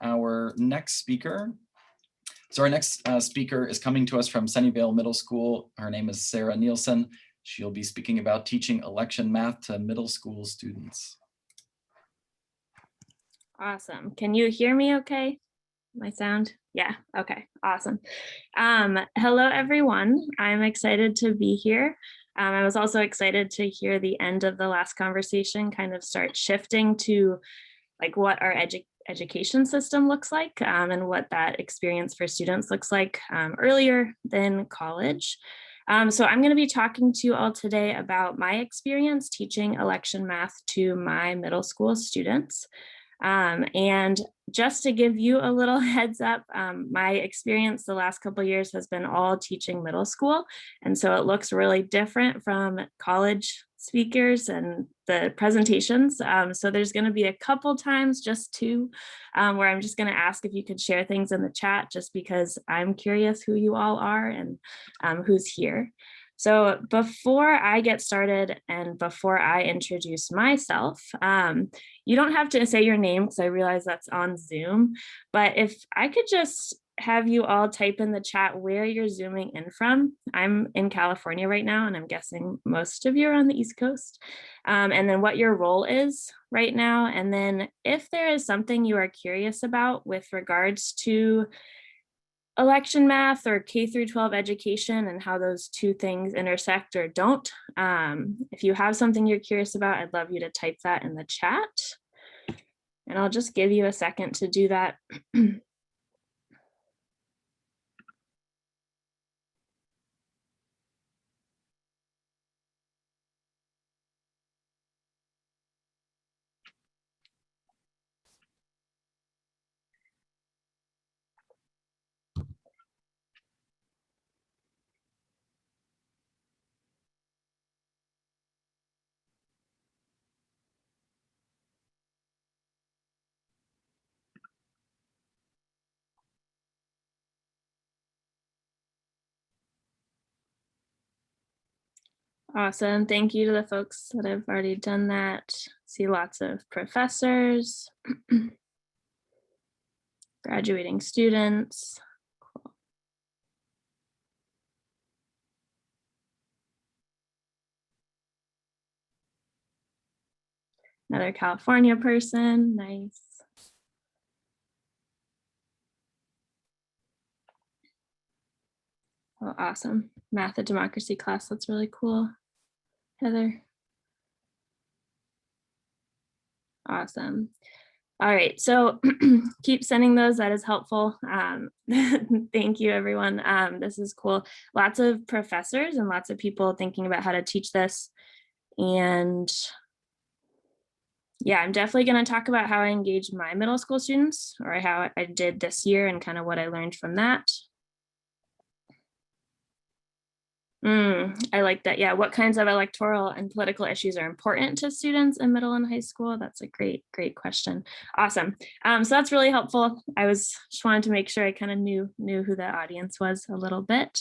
our next speaker. So our next speaker is coming to us from Sunnyvale Middle School. Her name is Sarah Nielsen. She'll be speaking about teaching election math to middle school students. Awesome. Can you hear me okay? My sound? Yeah, okay, awesome. Hello, everyone. I'm excited to be here. I was also excited to hear the end of the last conversation kind of start shifting to like what our education system looks like and what that experience for students looks like earlier than college. So I'm going to be talking to you all today about my experience teaching election math to my middle school students. And just to give you a little heads up, my experience the last couple of years has been all teaching middle school. And so it looks really different from college speakers and the presentations. So there's going to be a couple times, just two, where I'm just going to ask if you could share things in the chat, just because I'm curious who you all are and who's here. So before I get started and before I introduce myself, you don't have to say your name because I realize that's on Zoom, but if I could just have you all type in the chat where you're zooming in from. I'm in California right now, and I'm guessing most of you are on the East Coast. And then what your role is right now. And then if there is something you are curious about with regards to election math or K through 12 education and how those two things intersect or don't. If you have something you're curious about, I'd love you to type that in the chat. And I'll just give you a second to do that. Awesome. Thank you to the folks that have already done that. See lots of professors, graduating students. Cool. Another California person. Nice. Oh, awesome. Math and democracy class. That's really cool. Heather. Awesome. All right, so keep sending those. That is helpful. Thank you, everyone. This is cool. Lots of professors and lots of people thinking about how to teach this. And yeah, I'm definitely going to talk about how I engage my middle school students, or how I did this year and kind of what I learned from that. I like that. Yeah, what kinds of electoral and political issues are important to students in middle and high school? That's a great question. Awesome. So that's really helpful. I just wanted to make sure I kind of knew who the audience was a little bit.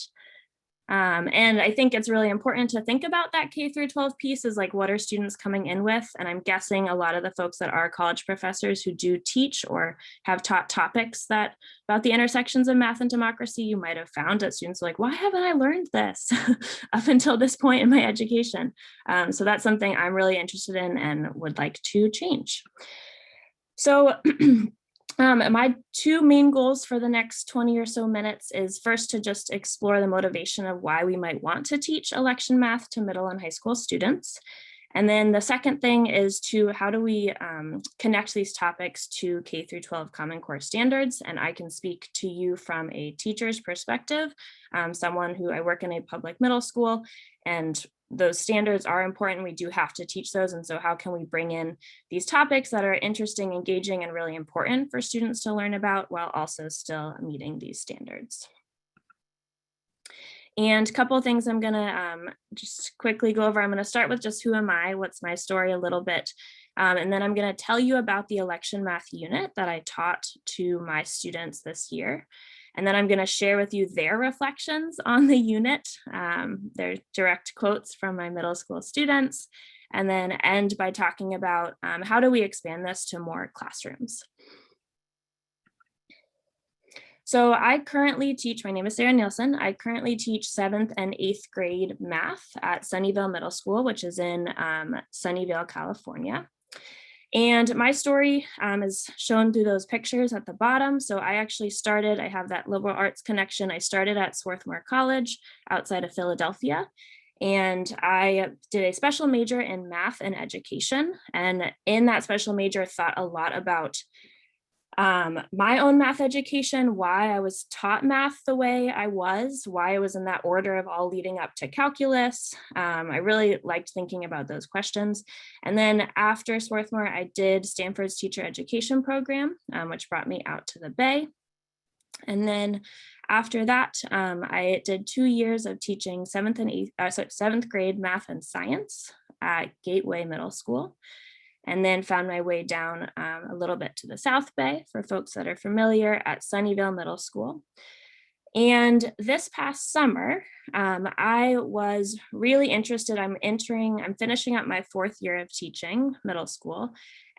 And I think it's really important to think about that K through 12 piece is like, what are students coming in with? And I'm guessing a lot of the folks that are college professors who do teach or have taught topics that about the intersections of math and democracy, you might have found that students are like, why haven't I learned this up until this point in my education? So that's something I'm really interested in and would like to change. So my two main goals for the next 20 or so minutes is first to just explore the motivation of why we might want to teach election math to middle and high school students. And then the second thing is to how do we connect these topics to K through 12 Common Core standards. And I can speak to you from a teacher's perspective, someone who I work in a public middle school, and those standards are important. We do have to teach those. And so how can we bring in these topics that are interesting, engaging, and really important for students to learn about while also still meeting these standards? And a couple of things I'm gonna just quickly go over. I'm gonna start with just who am I, what's my story a little bit. And then I'm gonna tell you about the election math unit that I taught to my students this year. And then I'm going to share with you their reflections on the unit, their direct quotes from my middle school students, and then end by talking about how do we expand this to more classrooms. So I currently teach, my name is Sarah Nielsen. I currently teach 7th and 8th grade math at Sunnyvale Middle School, which is in Sunnyvale, California. And my story is shown through those pictures at the bottom. So I actually started, I have that liberal arts connection. I started at Swarthmore College outside of Philadelphia. And I did a special major in math and education. And in that special major, thought a lot about my own math education, why I was taught math the way I was, why I was in that order of all leading up to calculus. I really liked thinking about those questions. And then after Swarthmore, I did Stanford's teacher education program, which brought me out to the Bay. And then after that, I did 2 years of teaching 7th grade math and science at Gateway Middle School, and then found my way down a little bit to the South Bay for folks that are familiar at Sunnyvale Middle School. And this past summer, I was really interested. I'm finishing up my 4th year of teaching middle school.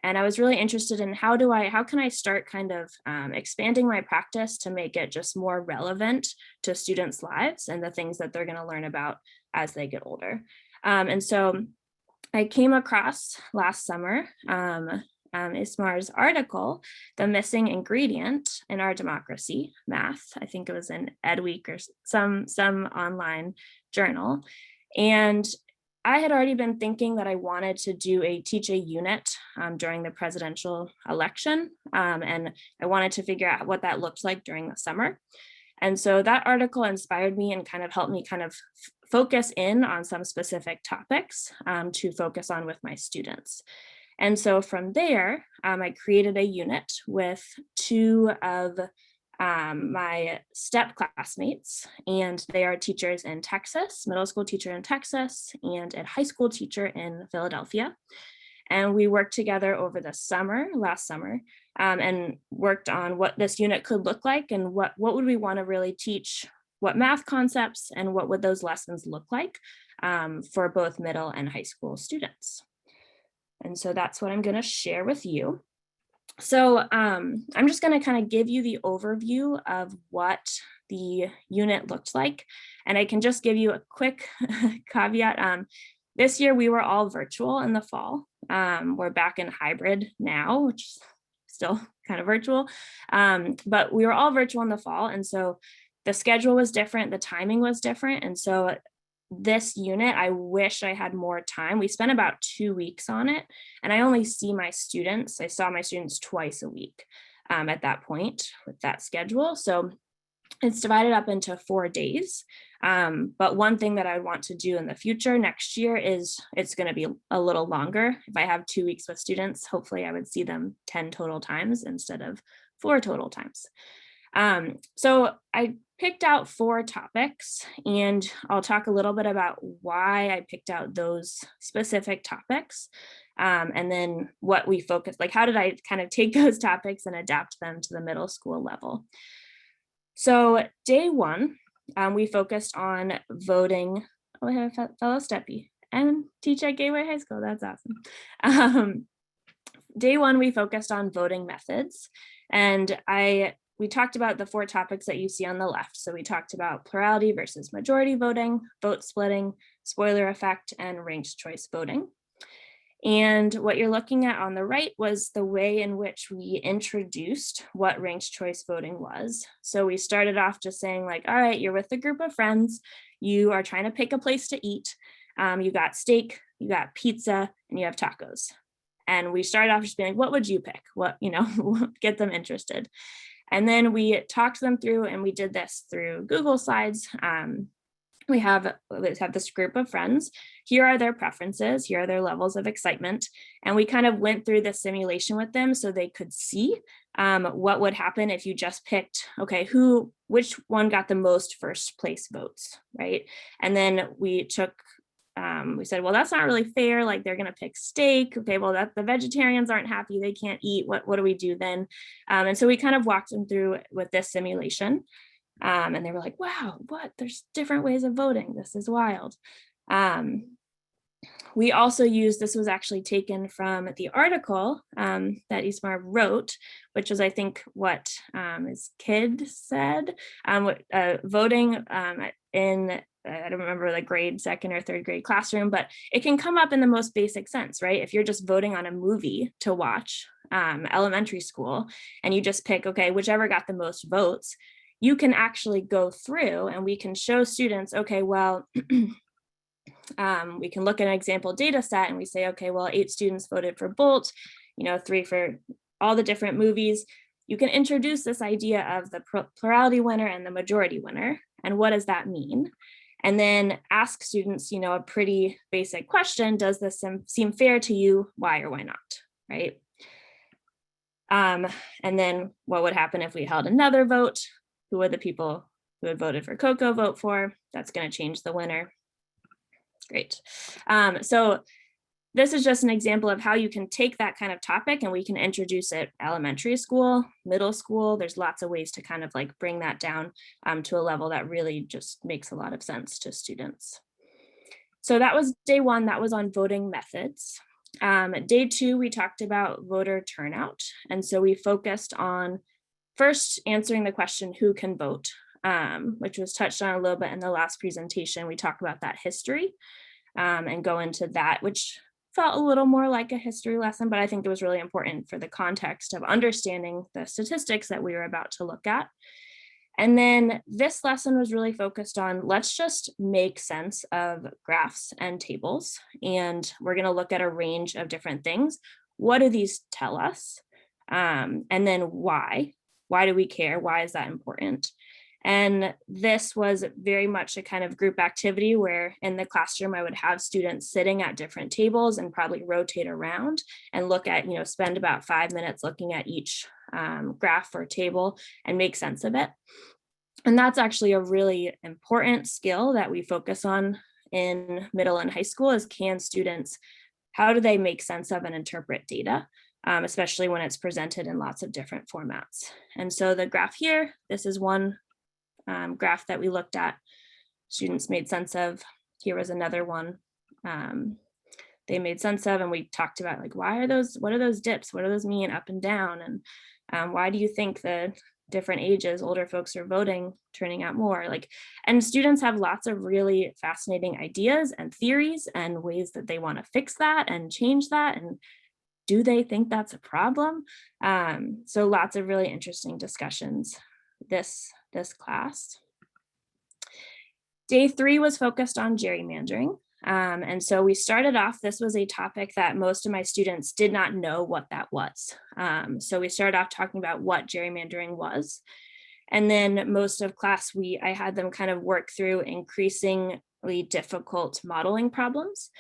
And I was really interested in how can I start kind of expanding my practice to make it just more relevant to students' lives and the things that they're going to learn about as they get older. And so I came across last summer Ismar's article, "The Missing Ingredient in Our Democracy, Math." I think it was in EdWeek or some online journal. And I had already been thinking that I wanted to teach a unit during the presidential election. And I wanted to figure out what that looked like during the summer. And so that article inspired me and kind of helped me kind of focus in on some specific topics to focus on with my students. And so from there, I created a unit with 2 of my STEP classmates, and they are teachers in Texas, middle school teacher in Texas, and a high school teacher in Philadelphia. And we worked together over the last summer, and worked on what this unit could look like and what would we want to really teach, what math concepts and what would those lessons look like for both middle and high school students. And so that's what I'm going to share with you. So I'm just going to kind of give you the overview of what the unit looked like. And I can just give you a quick caveat. This year we were all virtual in the fall. We're back in hybrid now, which is still kind of virtual, but we were all virtual in the fall. And so the schedule was different, the timing was different. And so this unit, I wish I had more time. We spent about 2 weeks on it, and I only see my students. I saw my students twice a week at that point with that schedule. So it's divided up into 4 days. But one thing that I want to do in the future next year is it's going to be a little longer. If I have 2 weeks with students, hopefully I would see them 10 total times instead of 4 total times. So I picked out 4 topics, and I'll talk a little bit about why I picked out those specific topics, and then what we focused, like how did I kind of take those topics and adapt them to the middle school level. So day 1, we focused on voting. Oh, I have a fellow Steppy and teach at Gateway High School. That's awesome. Day 1, we focused on voting methods, and we talked about the 4 topics that you see on the left. So we talked about plurality versus majority voting, vote splitting, spoiler effect, and ranked choice voting. And what you're looking at on the right was the way in which we introduced what ranked choice voting was. So we started off just saying like, all right, you're with a group of friends, you are trying to pick a place to eat. You got steak, you got pizza, and you have tacos. And we started off just being like, what would you pick? Get them interested. And then we talked them through, and we did this through Google Slides. We have this group of friends. Here are their preferences. Here are their levels of excitement. And we kind of went through the simulation with them so they could see what would happen if you just picked, okay, which one got the most first place votes, right? And then we said, well, that's not really fair. Like they're going to pick steak. Okay, well, the vegetarians aren't happy. They can't eat. What do we do then? And so we kind of walked them through with this simulation. And they were like, wow, there's different ways of voting. This is wild. We also use, this was actually taken from the article that Ismar wrote, which was, I think, what his kid said, voting in, I don't remember the grade, second or third grade classroom, but it can come up in the most basic sense, right? If you're just voting on a movie to watch, elementary school, and you just pick, okay, whichever got the most votes, you can actually go through and we can show students, okay, well, we can look at an example data set and we say, okay, well, 8 students voted for Bolt, 3 for all the different movies. You can introduce this idea of the plurality winner and the majority winner. And what does that mean? And then ask students, a pretty basic question. Does this seem fair to you? Why or why not, right? And then what would happen if we held another vote? Who would the people who had voted for Coco vote for? That's going to change the winner. Great. So this is just an example of how you can take that kind of topic and we can introduce it elementary school, middle school. There's lots of ways to kind of like bring that down to a level that really just makes a lot of sense to students. So that was day 1, that was on voting methods. Day 2, we talked about voter turnout. And so we focused on first answering the question, who can vote? Which was touched on a little bit in the last presentation. We talked about that history and go into that, which felt a little more like a history lesson, but I think it was really important for the context of understanding the statistics that we were about to look at. And then this lesson was really focused on, let's just make sense of graphs and tables. And we're going to look at a range of different things. What do these tell us? And then why? Why do we care? Why is that important? And this was very much a kind of group activity where in the classroom, I would have students sitting at different tables and probably rotate around and look at, spend about 5 minutes looking at each graph or table and make sense of it. And that's actually a really important skill that we focus on in middle and high school is how do they make sense of and interpret data? Especially when it's presented in lots of different formats. And so the graph here, this is one graph that we looked at, students made sense of. Here was another one they made sense of, and we talked about like, what are those dips? What do those mean up and down? And why do you think the different ages, older folks are voting, turning out more? And students have lots of really fascinating ideas and theories and ways that they want to fix that and change that. And do they think that's a problem? So lots of really interesting discussions this class. Day 3 was focused on gerrymandering. And so we started off, this was a topic that most of my students did not know what that was. So we started off talking about what gerrymandering was. And then most of class, I had them kind of work through increasingly difficult modeling problems.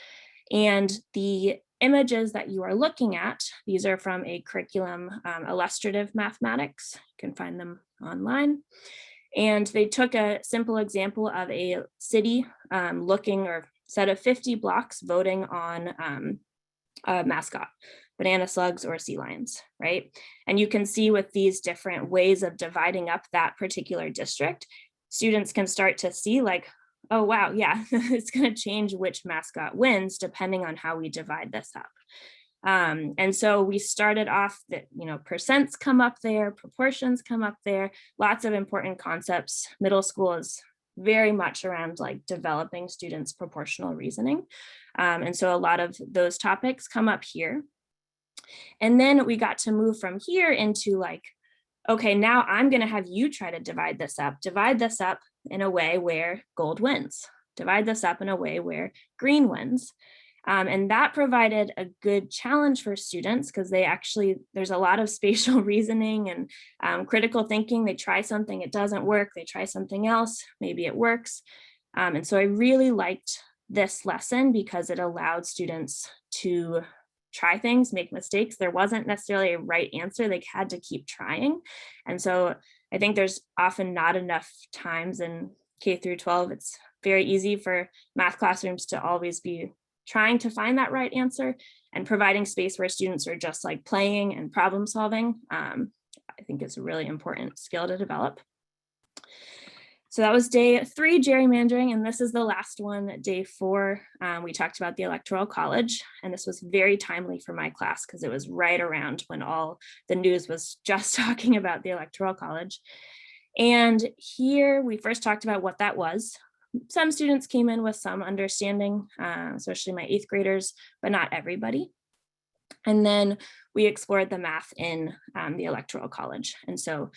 And the images that you are looking at, these are from a curriculum, illustrative mathematics. You can find them online. And they took a simple example of a city or set of 50 blocks voting on a mascot, banana slugs or sea lions, right? And you can see with these different ways of dividing up that particular district, students can start to see like, oh, wow, yeah, it's going to change which mascot wins depending on how we divide this up. And so we started off that, percents come up there, proportions come up there, lots of important concepts. Middle school is very much around like developing students' proportional reasoning. And so a lot of those topics come up here. And then we got to move from here into like, okay, now I'm going to have you try to divide this up in a way where gold wins, divide this up in a way where green wins. And that provided a good challenge for students because there's a lot of spatial reasoning and critical thinking. They try something, it doesn't work. They try something else, maybe it works. And so I really liked this lesson because it allowed students to try things, make mistakes. There wasn't necessarily a right answer. They had to keep trying. And so I think there's often not enough times in K through 12. It's very easy for math classrooms to always be trying to find that right answer, and providing space where students are just like playing and problem solving, I think is a really important skill to develop. So that was day 3, gerrymandering, and this is the last one, day 4. We talked about the Electoral College, and this was very timely for my class because it was right around when all the news was just talking about the Electoral College. And here we first talked about what that was. Some students came in with some understanding, especially my 8th graders, but not everybody. And then we explored the math in the Electoral College. And so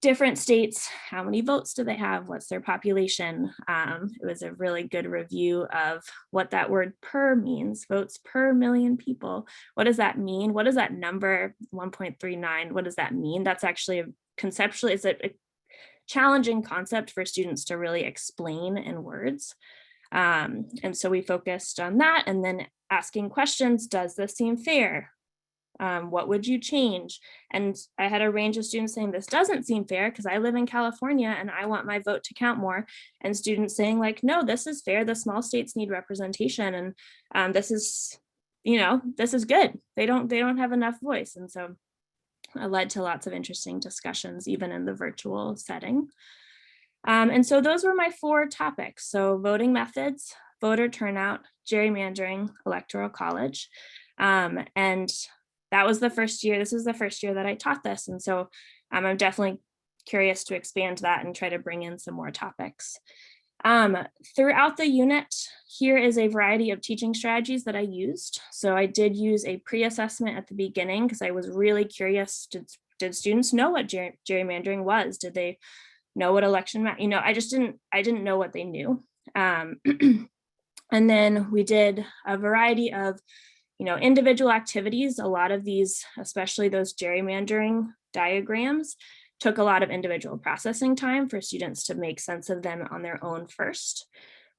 different states, how many votes do they have? What's their population? It was a really good review of what that word per means, votes per million people. What does that mean? What does that number 1.39, what does that mean? That's actually conceptually, it's a challenging concept for students to really explain in words. And so we focused on that and then asking questions. Does this seem fair? What would you change? And I had a range of students saying this doesn't seem fair because I live in California and I want my vote to count more. And students saying like, no, this is fair. The small states need representation. And this is, this is good. They don't have enough voice. And so it led to lots of interesting discussions, even in the virtual setting. And so those were my 4 topics. So voting methods, voter turnout, gerrymandering, electoral college. And that was the first year. This was the first year that I taught this. And so I'm definitely curious to expand that and try to bring in some more topics. Throughout the unit, here is a variety of teaching strategies that I used. So I did use a pre-assessment at the beginning because I was really curious. Did students know what gerrymandering was? Did they know what election, I didn't know what they knew. And then we did a variety of individual activities. A lot of these, especially those gerrymandering diagrams, took a lot of individual processing time for students to make sense of them on their own first.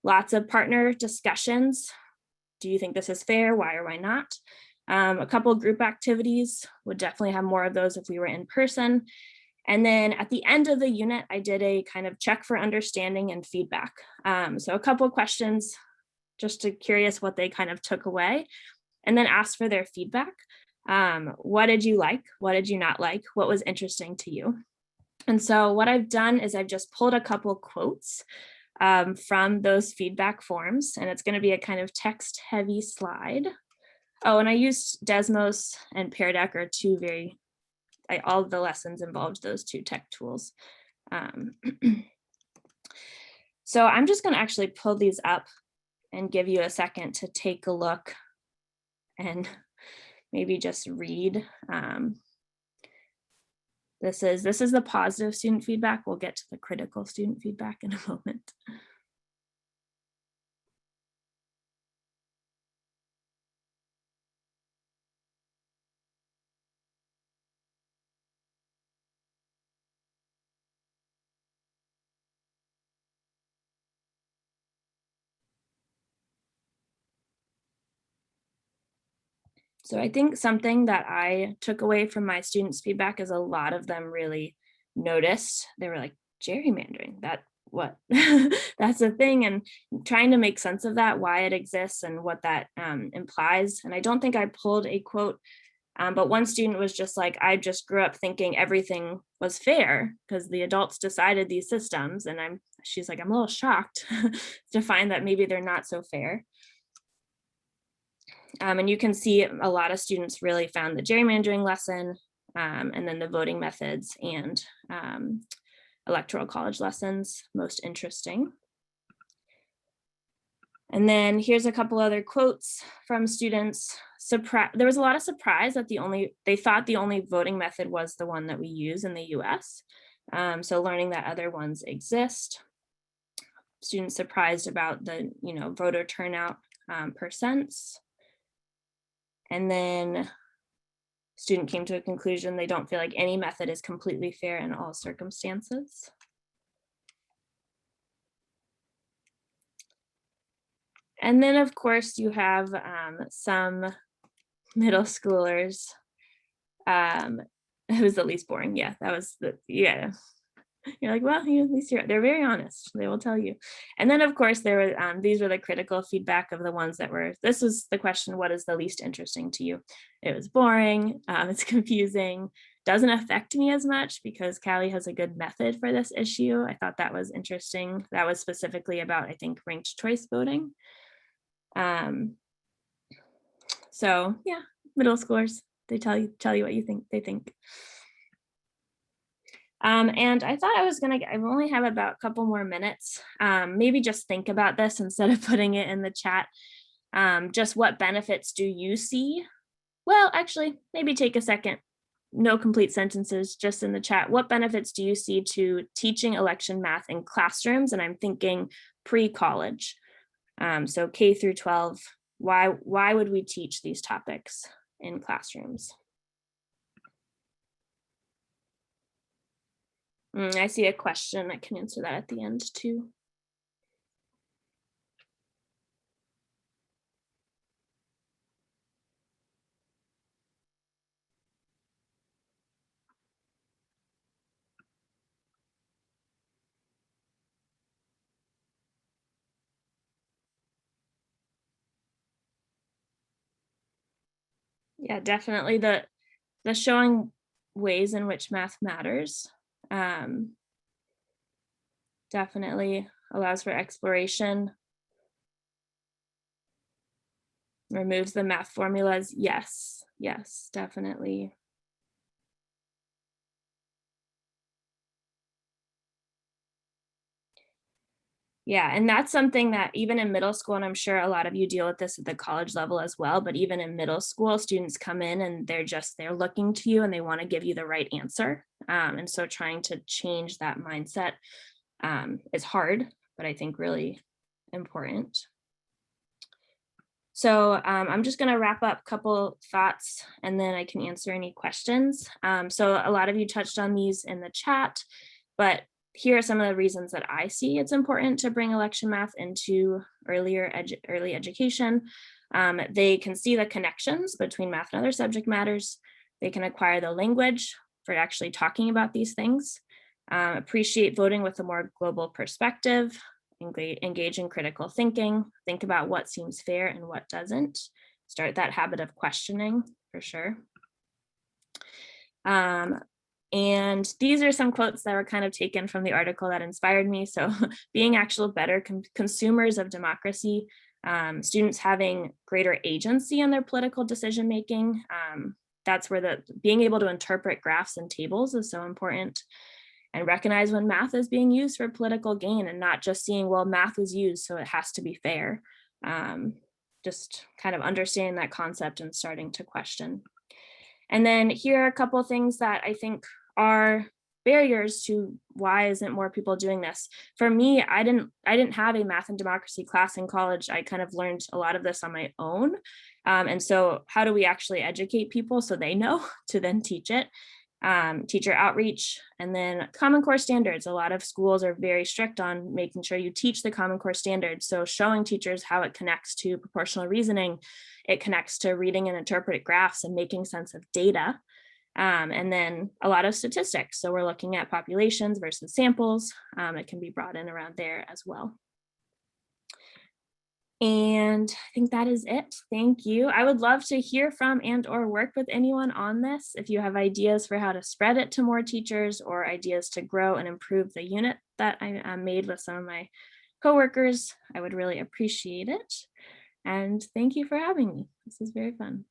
Lots of partner discussions. Do you think this is fair? Why or why not? A couple of group activities. Would definitely have more of those if we were in person. And then at the end of the unit, I did a kind of check for understanding and feedback. So a couple of questions, just curious what they kind of took away, and then asked for their feedback. What did you like? What did you not like? What was interesting to you? And so what I've done is I've just pulled a couple quotes from those feedback forms, and it's going to be a kind of text heavy slide. Oh, and I used Desmos and Pear Deck are two all of the lessons involved those 2 tech tools. So I'm just going to actually pull these up and give you a second to take a look and maybe just read. This is the positive student feedback. We'll get to the critical student feedback in a moment. So I think something that I took away from my students' feedback is a lot of them really noticed. They were like, gerrymandering, what? That's a thing, and trying to make sense of that, why it exists and what that implies. And I don't think I pulled a quote, but one student was just like, I just grew up thinking everything was fair because the adults decided these systems. And she's like, I'm a little shocked to find that maybe they're not so fair. And you can see a lot of students really found the gerrymandering lesson and then the voting methods and electoral college lessons most interesting. And then here's a couple other quotes from students. There was a lot of surprise that they thought the only voting method was the one that we use in the US. So learning that other ones exist. Students surprised about the voter turnout percents. And then student came to a conclusion they don't feel like any method is completely fair in all circumstances. And then of course you have some middle schoolers. It was the least boring. Yeah, that was You're like, well, at least they're very honest. They will tell you. And then of course there were, these were the critical feedback of the ones that this was the question, what is the least interesting to you? It was boring, it's confusing, doesn't affect me as much because Callie has a good method for this issue. I thought that was interesting. That was specifically about, I think, ranked choice voting. So yeah, middle schoolers, they tell you what you think they think. And I thought I only have about a couple more minutes. Maybe just think about this instead of putting it in the chat. Just what benefits do you see? Well, actually, maybe take a second. No complete sentences, just in the chat. What benefits do you see to teaching election math in classrooms? And I'm thinking pre-college. So K through 12, why would we teach these topics in classrooms? I see a question. I can answer that at the end too. Yeah, definitely the showing ways in which math matters definitely allows for exploration. Removes the math formulas. Yes, definitely. Yeah, and that's something that even in middle school, and I'm sure a lot of you deal with this at the college level as well, but even in middle school, students come in and they're looking to you and they want to give you the right answer. And so trying to change that mindset is hard, but I think really important. So I'm just going to wrap up a couple thoughts and then I can answer any questions. So a lot of you touched on these in the chat, but here are some of the reasons that I see it's important to bring election math into early education. They can see the connections between math and other subject matters. They can acquire the language for actually talking about these things, appreciate voting with a more global perspective, engage in critical thinking, think about what seems fair and what doesn't, start that habit of questioning for sure. And these are some quotes that were kind of taken from the article that inspired me. So being actual better consumers of democracy, students having greater agency in their political decision making. That's where being able to interpret graphs and tables is so important. And recognize when math is being used for political gain and not just seeing, well, math was used, so it has to be fair. Just kind of understanding that concept and starting to question. And then here are a couple of things that I think are barriers to why isn't more people doing this. For me, I didn't have a math and democracy class in college. I kind of learned a lot of this on my own. And so how do we actually educate people so they know to then teach it? Teacher outreach, and then Common Core standards. A lot of schools are very strict on making sure you teach the Common Core standards. So showing teachers how it connects to proportional reasoning, it connects to reading and interpret graphs and making sense of data. And then a lot of statistics. So we're looking at populations versus samples. It can be brought in around there as well. And I think that is it. Thank you. I would love to hear from and or work with anyone on this. If you have ideas for how to spread it to more teachers or ideas to grow and improve the unit that I made with some of my coworkers, I would really appreciate it. And thank you for having me. This is very fun.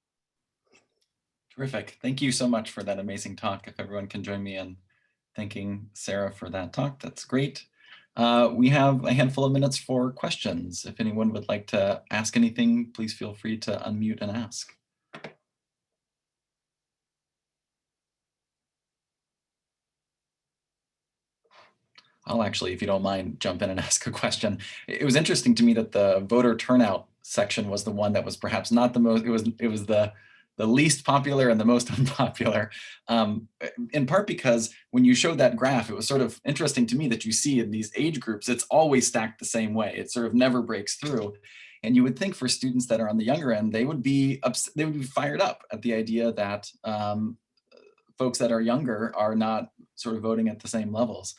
Terrific. Thank you so much for that amazing talk. If everyone can join me in thanking Sarah for that talk, that's great. We have a handful of minutes for questions. If anyone would like to ask anything, please feel free to unmute and ask. I'll actually, if you don't mind, jump in and ask a question. It was interesting to me that the voter turnout section was the one that was perhaps not the most, it was the least popular and the most unpopular, in part because when you showed that graph, it was sort of interesting to me that you see in these age groups, it's always stacked the same way. It sort of never breaks through. And you would think for students that are on the younger end, they would be fired up at the idea that folks that are younger are not sort of voting at the same levels.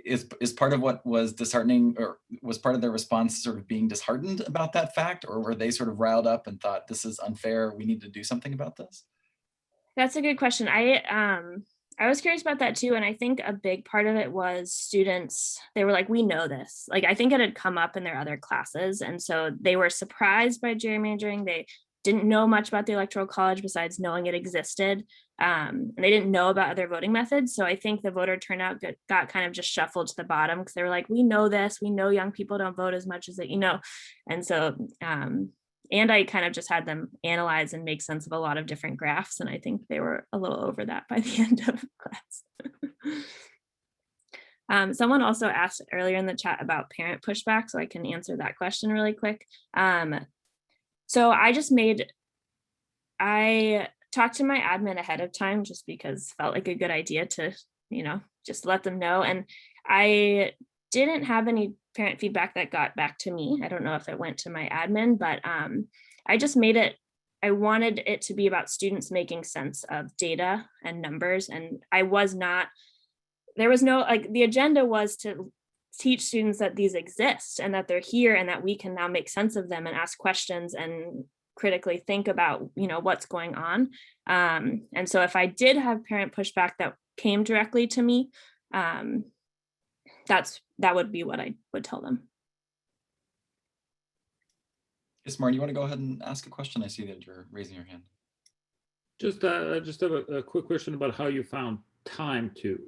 Is part of what was disheartening, or was part of their response sort of being disheartened about that fact, or were they sort of riled up and thought this is unfair, we need to do something about this? That's a good question. I was curious about that too. And I think a big part of it was students, they were like, we know this. Like, I think it had come up in their other classes. And so they were surprised by gerrymandering. They didn't know much about the Electoral College besides knowing it existed. And they didn't know about other voting methods. So I think the voter turnout got kind of just shuffled to the bottom because they were like, we know this. We know young people don't vote as much as they, And so, and I kind of just had them analyze and make sense of a lot of different graphs. And I think they were a little over that by the end of class. Someone also asked earlier in the chat about parent pushback, so I can answer that question really quick. So I talked to my admin ahead of time just because it felt like a good idea to, just let them know. And I didn't have any parent feedback that got back to me. I don't know if it went to my admin, but I just I wanted it to be about students making sense of data and numbers. And there was no, the agenda was to teach students that these exist and that they're here and that we can now make sense of them and ask questions and critically think about, what's going on. And so if I did have parent pushback that came directly to me, that would be what I would tell them. Yes, Martin, you want to go ahead and ask a question? I see that you're raising your hand. Just have a quick question about how you found time to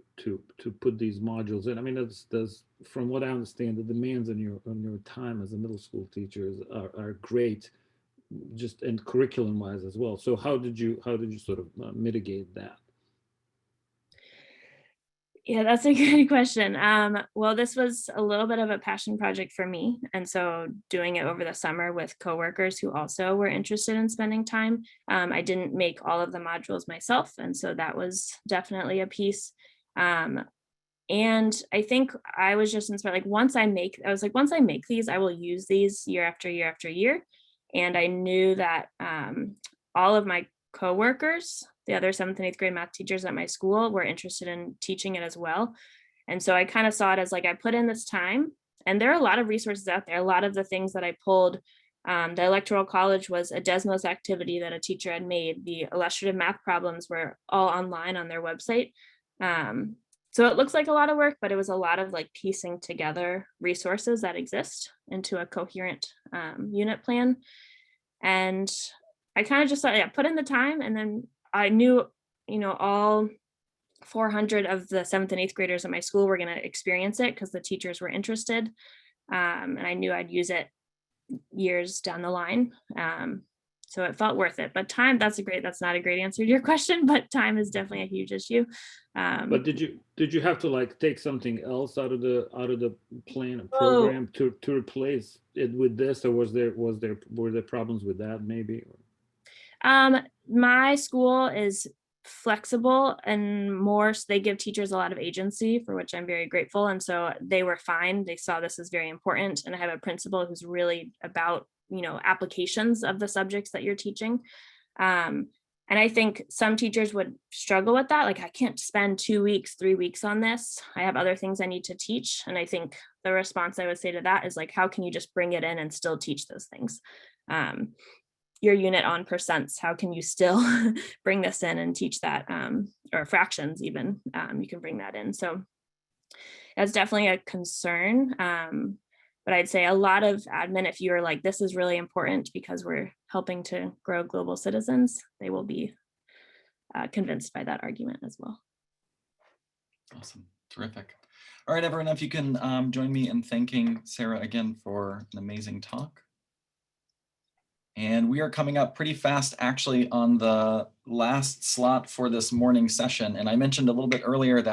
put these modules in. I mean, that's from what I understand, the demands on your time as a middle school teacher are great, just and curriculum wise as well. So how did you sort of mitigate that? Yeah, that's a good question. Well, this was a little bit of a passion project for me. And so doing it over the summer with coworkers who also were interested in spending time. I didn't make all of the modules myself. And so that was definitely a piece. And I think I was just inspired, once I make these, I will use these year after year after year. And I knew that all of my coworkers, the other 7th and 8th grade math teachers at my school, were interested in teaching it as well. And so I kind of saw it as I put in this time, and there are a lot of resources out there. A lot of the things that I pulled, the Electoral College was a Desmos activity that a teacher had made. The illustrative math problems were all online on their website. So it looks like a lot of work, but it was a lot of piecing together resources that exist into a coherent unit plan. And I kind of just thought, put in the time, and then I knew, all 400 of the 7th and 8th graders at my school were going to experience it because the teachers were interested. And I knew I'd use it years down the line. So it felt worth it. But time, that's not a great answer to your question, but time is definitely a huge issue. But did you have to take something else out of the plan and program to replace it with this, or were there problems with that maybe? My school is flexible and more, so they give teachers a lot of agency, for which I'm very grateful. And so they were fine. They saw this as very important. And I have a principal who's really about, applications of the subjects that you're teaching. And I think some teachers would struggle with that. I can't spend 2 weeks, 3 weeks on this. I have other things I need to teach. And I think the response I would say to that is how can you just bring it in and still teach those things? Your unit on percents, how can you still bring this in and teach that, or fractions even, you can bring that in. So that's definitely a concern. But I'd say a lot of admin, if you're this is really important because we're helping to grow global citizens, they will be convinced by that argument as well. Awesome, terrific. All right, everyone, if you can join me in thanking Sarah again for an amazing talk. And we are coming up pretty fast, actually, on the last slot for this morning session. And I mentioned a little bit earlier that